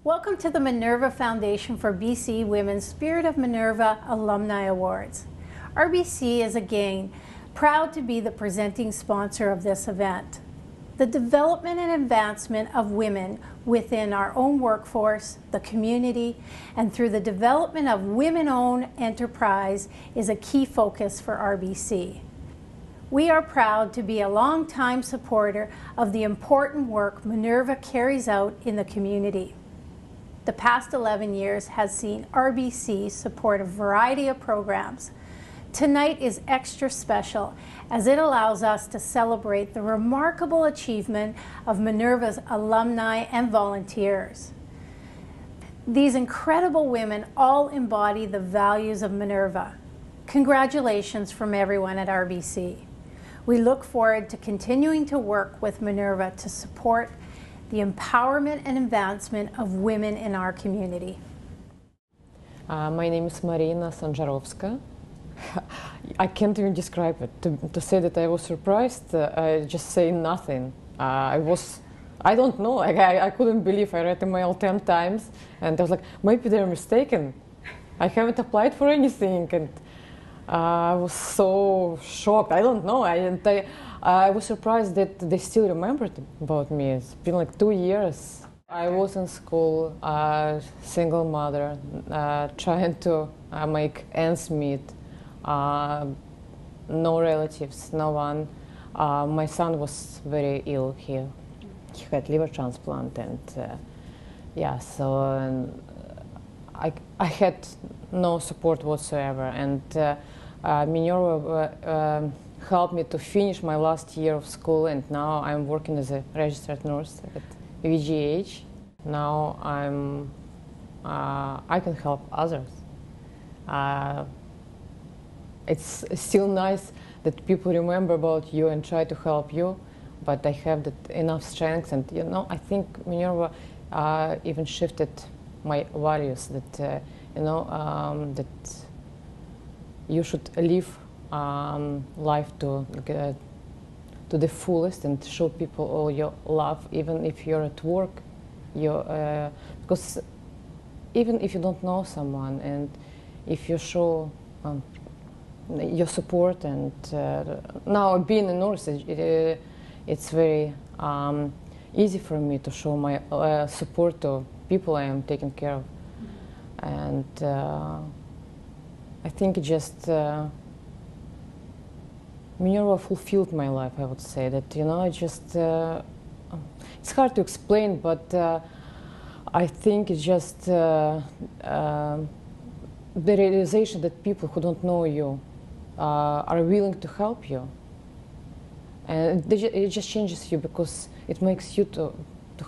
Welcome to the Minerva Foundation for BC Women's Spirit of Minerva Alumnae Awards. RBC is again proud to be the presenting sponsor of this event. The development and advancement of women within our own workforce, the community, and through the development of women-owned enterprise is a key focus for RBC. We are proud to be a long-time supporter of the important work Minerva carries out in the community. The past 11 years has seen RBC support a variety of programs. Tonight is extra special as it allows us to celebrate the remarkable achievement of Minerva's alumni and volunteers. These incredible women all embody the values of Minerva. Congratulations from everyone at RBC. We look forward to continuing to work with Minerva to support the empowerment and advancement of women in our community. My name is Marina Sanjarovska. I can't even describe it. To say that I was surprised, I just say nothing. I don't know, I couldn't believe. I read email 10 times and I was like, maybe they're mistaken. I haven't applied for anything, and I was so shocked. I don't know. I was surprised that they still remembered about me. It's been like 2 years. I was in school, single mother, trying to make ends meet. No relatives, no one. My son was very ill. He had liver transplant, and yeah, so I had no support whatsoever. And Minerva helped me to finish my last year of school, and now I'm working as a registered nurse at VGH. Now I can help others. It's still nice that people remember about you and try to help you, but I have that enough strength, and I think Minerva even shifted my values that that you should live life to the fullest and show people all your love, even if you're at work. Because even if you don't know someone, and if you show your support, and now being a nurse, it's very easy for me to show my support to people I am taking care of. And I think just Minerva fulfilled my life, I would say. That, it's hard to explain, but I think it's just the realization that people who don't know you are willing to help you. And it just changes you, because it makes you to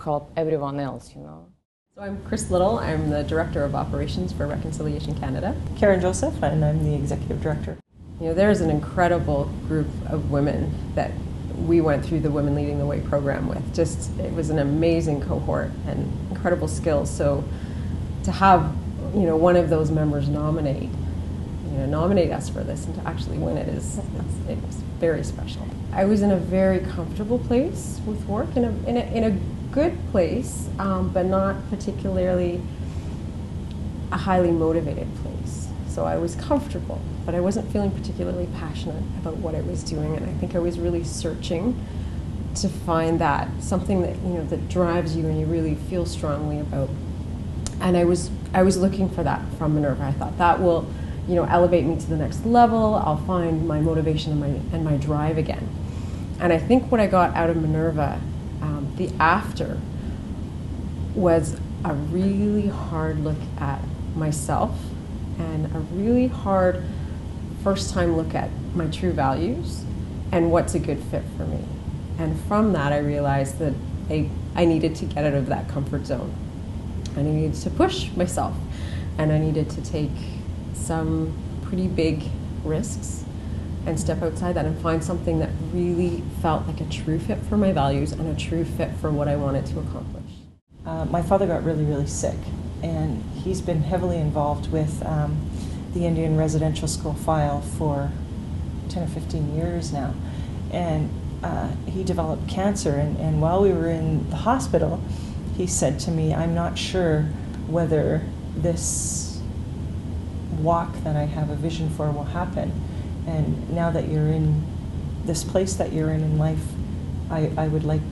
help everyone else, So I'm Chris Little. I'm the Director of Operations for Reconciliation Canada. Karen Joseph, and I'm the Executive Director. There's an incredible group of women that we went through the Women Leading the Way program with. It was an amazing cohort and incredible skills. So to have, one of those members nominate us for this and to actually win it it's very special. I was in a very comfortable place with work, in a good place, but not particularly a highly motivated place. So I was comfortable, but I wasn't feeling particularly passionate about what I was doing, and I think I was really searching to find that something that that drives you and you really feel strongly about. And I was looking for that from Minerva. I thought that will elevate me to the next level. I'll find my motivation and my drive again. And I think what I got out of Minerva, the after, was a really hard look at myself and a really hard first time look at my true values and what's a good fit for me. And from that, I realized that I needed to get out of that comfort zone. And I needed to push myself, and I needed to take some pretty big risks and step outside that and find something that really felt like a true fit for my values and a true fit for what I wanted to accomplish. My father got really, really sick, and he's been heavily involved with the Indian residential school file for 10 or 15 years now. And he developed cancer, and while we were in the hospital, he said to me, I'm not sure whether this walk that I have a vision for will happen. And now that you're in this place that you're in life, I would like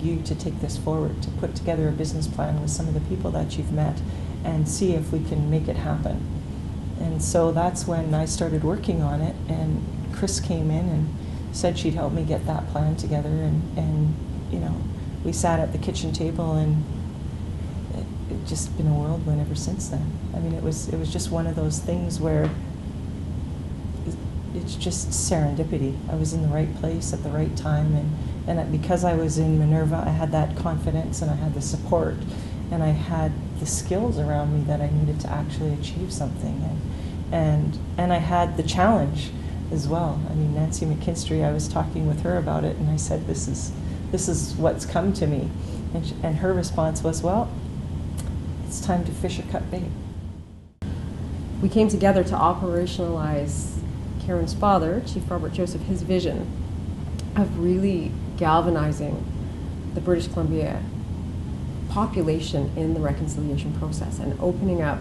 you to take this forward, to put together a business plan with some of the people that you've met and see if we can make it happen. And so that's when I started working on it, and Chris came in and said she'd help me get that plan together, and you know, we sat at the kitchen table, and it's just been a whirlwind ever since then. I mean, it was just one of those things where it's just serendipity. I was in the right place at the right time, and because I was in Minerva, I had that confidence, and I had the support, and I had the skills around me that I needed to actually achieve something, and I had the challenge as well. I mean, Nancy McKinstry, I was talking with her about it, and I said, this is what's come to me, and her response was, well, it's time to fish or cut bait. We came together to operationalize Karen's father, Chief Robert Joseph, his vision of really galvanizing the British Columbia population in the reconciliation process and opening up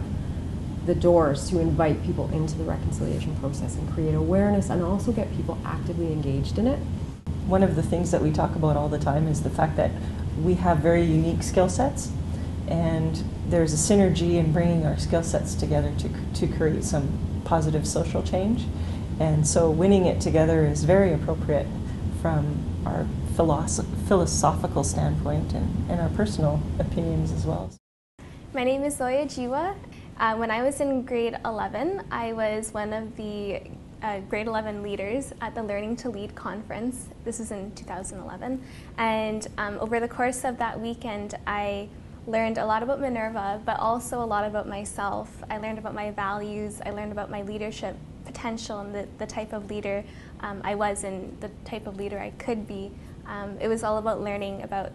the doors to invite people into the reconciliation process and create awareness and also get people actively engaged in it. One of the things that we talk about all the time is the fact that we have very unique skill sets, and there's a synergy in bringing our skill sets together to create some positive social change. And so winning it together is very appropriate from our philosophical standpoint and our personal opinions as well. My name is Zoya Jiwa. When I was in grade 11, I was one of the grade 11 leaders at the Learning to Lead conference. This is in 2011. And over the course of that weekend, I learned a lot about Minerva, but also a lot about myself. I learned about my values. I learned about my leadership potential and the type of leader I was and the type of leader I could be. It was all about learning about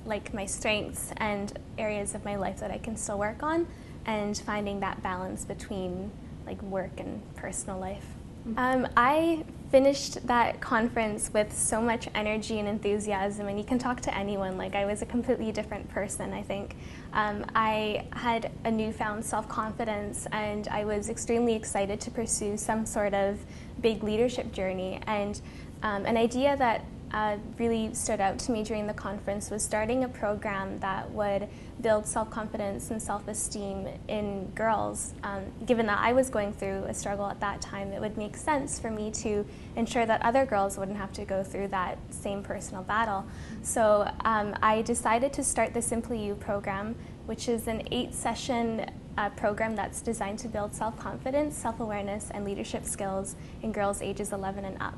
like my strengths and areas of my life that I can still work on, and finding that balance between like work and personal life. I finished that conference with so much energy and enthusiasm, and you can talk to anyone. Like, I was a completely different person, I think. I had a newfound self-confidence, and I was extremely excited to pursue some sort of big leadership journey. And an idea that really stood out to me during the conference was starting a program that would build self-confidence and self-esteem in girls. Given that I was going through a struggle at that time, it would make sense for me to ensure that other girls wouldn't have to go through that same personal battle. So I decided to start the Simply You program, which is an 8-session program that's designed to build self-confidence, self-awareness, and leadership skills in girls ages 11 and up.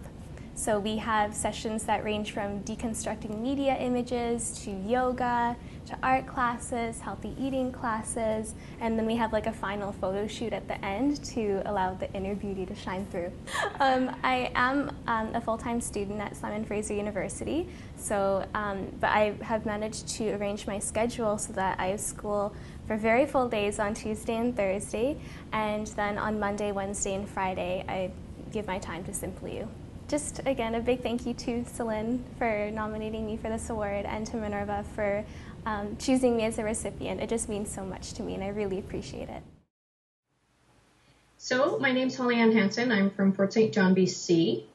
So we have sessions that range from deconstructing media images to yoga, to art classes, healthy eating classes, and then we have like a final photo shoot at the end to allow the inner beauty to shine through. I am a full-time student at Simon Fraser University, so but I have managed to arrange my schedule so that I have school for very full days on Tuesday and Thursday, and then on Monday, Wednesday, and Friday I give my time to Simply You. Just again, a big thank you to Celine for nominating me for this award, and to Minerva for choosing me as a recipient. It just means so much to me, and I really appreciate it. So my name's Holly Ann Hansen. I'm from Fort St. John, BC.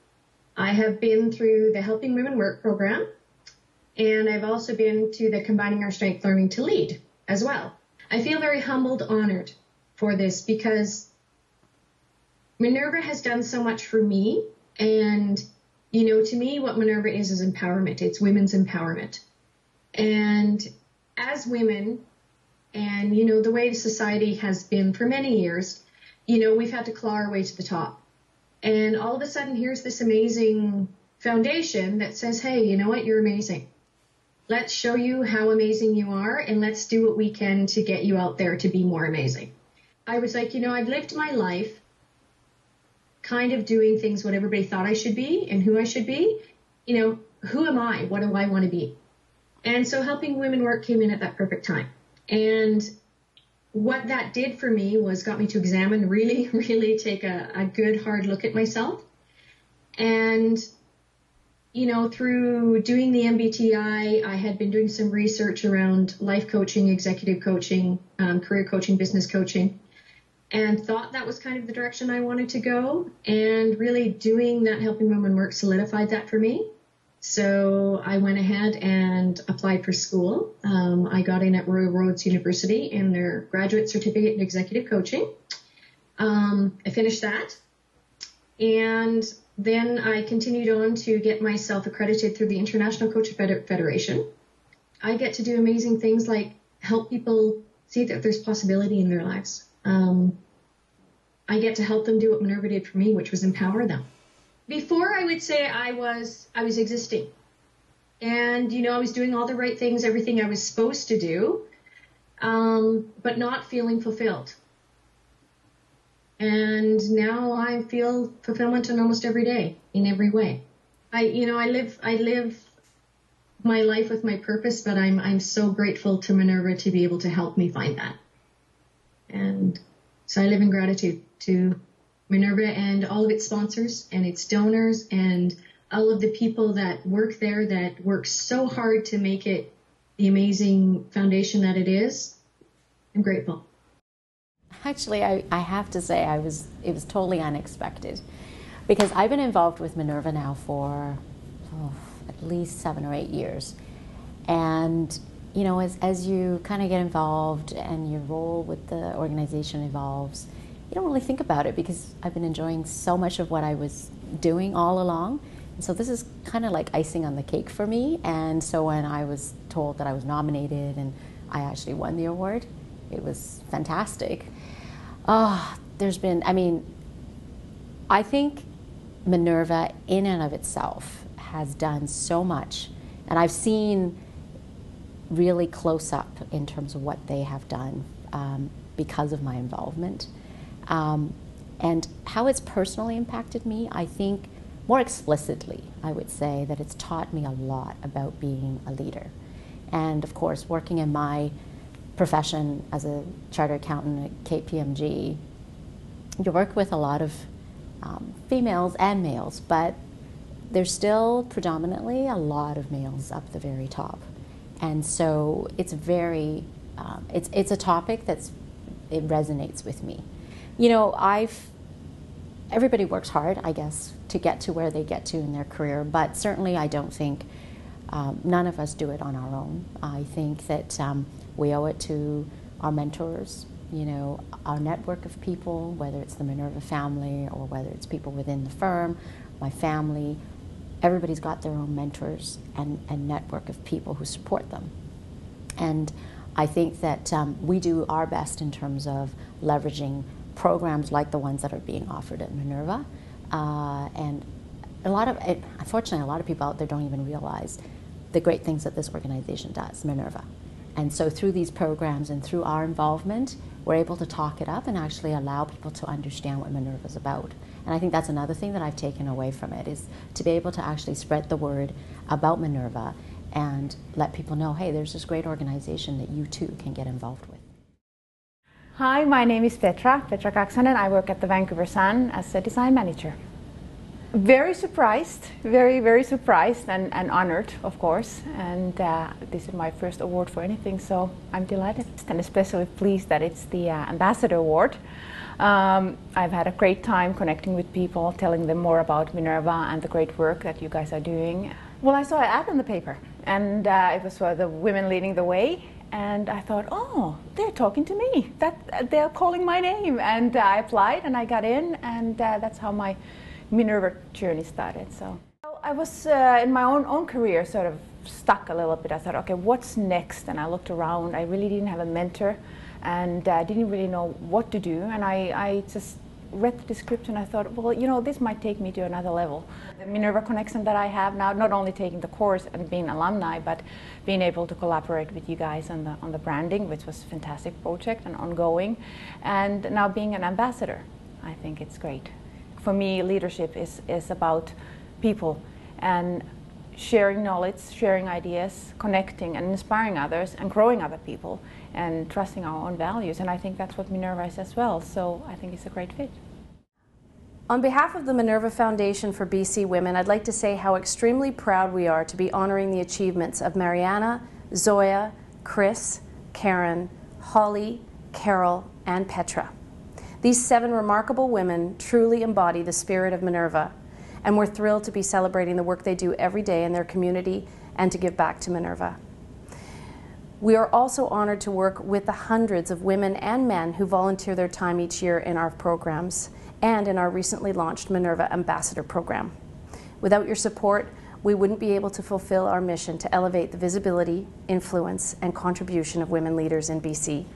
I have been through the Helping Women Work program, and I've also been to the Combining Our Strength Learning to Lead as well. I feel very humbled, honored for this, because Minerva has done so much for me. And, you know, to me, what Minerva is empowerment. It's women's empowerment. And as women, and, you know, the way society has been for many years, you know, we've had to claw our way to the top. And all of a sudden, here's this amazing foundation that says, hey, you know what, you're amazing. Let's show you how amazing you are, and let's do what we can to get you out there to be more amazing. I was like, you know, I've lived my life kind of doing things what everybody thought I should be and who I should be. You know, who am I? What do I want to be? And so Helping Women Work came in at that perfect time. And what that did for me was got me to examine, really take a good hard look at myself. And you know, through doing the MBTI, I had been doing some research around life coaching, executive coaching, career coaching, business coaching, and thought that was kind of the direction I wanted to go. And really doing that Helping Women Work solidified that for me. So I went ahead and applied for school. I got in at Royal Roads University in their graduate certificate in executive coaching. I finished that. And then I continued on to get myself accredited through the International Coach Federation. I get to do amazing things like help people see that there's possibility in their lives. I get to help them do what Minerva did for me, which was empower them. Before, I would say I was existing. And, you know, I was doing all the right things, everything I was supposed to do, but not feeling fulfilled. And now I feel fulfillment in almost every day, in every way. I live my life with my purpose, but I'm so grateful to Minerva to be able to help me find that. And so I live in gratitude to Minerva and all of its sponsors and its donors and all of the people that work there that work so hard to make it the amazing foundation that it is. I'm grateful. Actually, I have to say it was totally unexpected, because I've been involved with Minerva now for at least 7 or 8 years. And you know, as you kind of get involved and your role with the organization evolves, you don't really think about it, because I've been enjoying so much of what I was doing all along. And so this is kind of like icing on the cake for me. And so when I was told that I was nominated and I actually won the award, it was fantastic. There's been, I think Minerva in and of itself has done so much. And I've seen really close up in terms of what they have done because of my involvement. And how it's personally impacted me, I think more explicitly, I would say that it's taught me a lot about being a leader. And of course, working in my profession as a chartered accountant at KPMG, you work with a lot of females and males, but there's still predominantly a lot of males up the very top. And so it's very, it's a topic it resonates with me. You know, everybody works hard, I guess, to get to where they get to in their career, but certainly I don't think none of us do it on our own. I think that we owe it to our mentors, you know, our network of people, whether it's the Minerva family or whether it's people within the firm, my family. Everybody's got their own mentors and network of people who support them. And I think that we do our best in terms of leveraging programs like the ones that are being offered at Minerva. And unfortunately, a lot of people out there don't even realize the great things that this organization does, Minerva. And so through these programs and through our involvement, we're able to talk it up and actually allow people to understand what Minerva is about. And I think that's another thing that I've taken away from it, is to be able to actually spread the word about Minerva and let people know, hey, there's this great organization that you too can get involved with. Hi, my name is Petra Kaksonen. I work at the Vancouver Sun as a design manager. Very surprised, very surprised and honored, of course. And this is my first award for anything, so I'm delighted. And especially pleased that it's the Ambassador Award. I've had a great time connecting with people, telling them more about Minerva and the great work that you guys are doing. Well, I saw an ad in the paper, and it was for the Women Leading the Way. And I thought, oh, they're talking to me. They're calling my name. And I applied and I got in, and that's how my Minerva journey started. So I was in my own career sort of stuck a little bit. I thought, okay, what's next? And I looked around. I really didn't have a mentor and didn't really know what to do. And I just read the description. I thought, well, you know, this might take me to another level. The Minerva connection that I have now, not only taking the course and being alumni, but being able to collaborate with you guys on the branding, which was a fantastic project and ongoing, and now being an ambassador, I think it's great. For me, leadership is about people and sharing knowledge, sharing ideas, connecting and inspiring others and growing other people and trusting our own values. And I think that's what Minerva is as well. So I think it's a great fit. On behalf of the Minerva Foundation for BC Women, I'd like to say how extremely proud we are to be honoring the achievements of Mariana, Zoya, Chris, Karen, Holly, Carol, and Petra. These 7 remarkable women truly embody the spirit of Minerva, and we're thrilled to be celebrating the work they do every day in their community and to give back to Minerva. We are also honored to work with the hundreds of women and men who volunteer their time each year in our programs and in our recently launched Minerva Ambassador Program. Without your support, we wouldn't be able to fulfill our mission to elevate the visibility, influence, and contribution of women leaders in BC.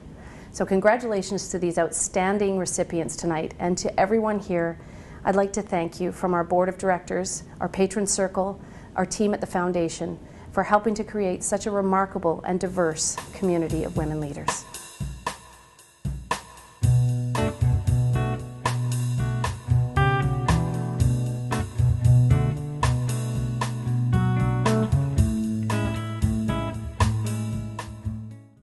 So congratulations to these outstanding recipients tonight, and to everyone here, I'd like to thank you from our board of directors, our patron circle, our team at the foundation, for helping to create such a remarkable and diverse community of women leaders.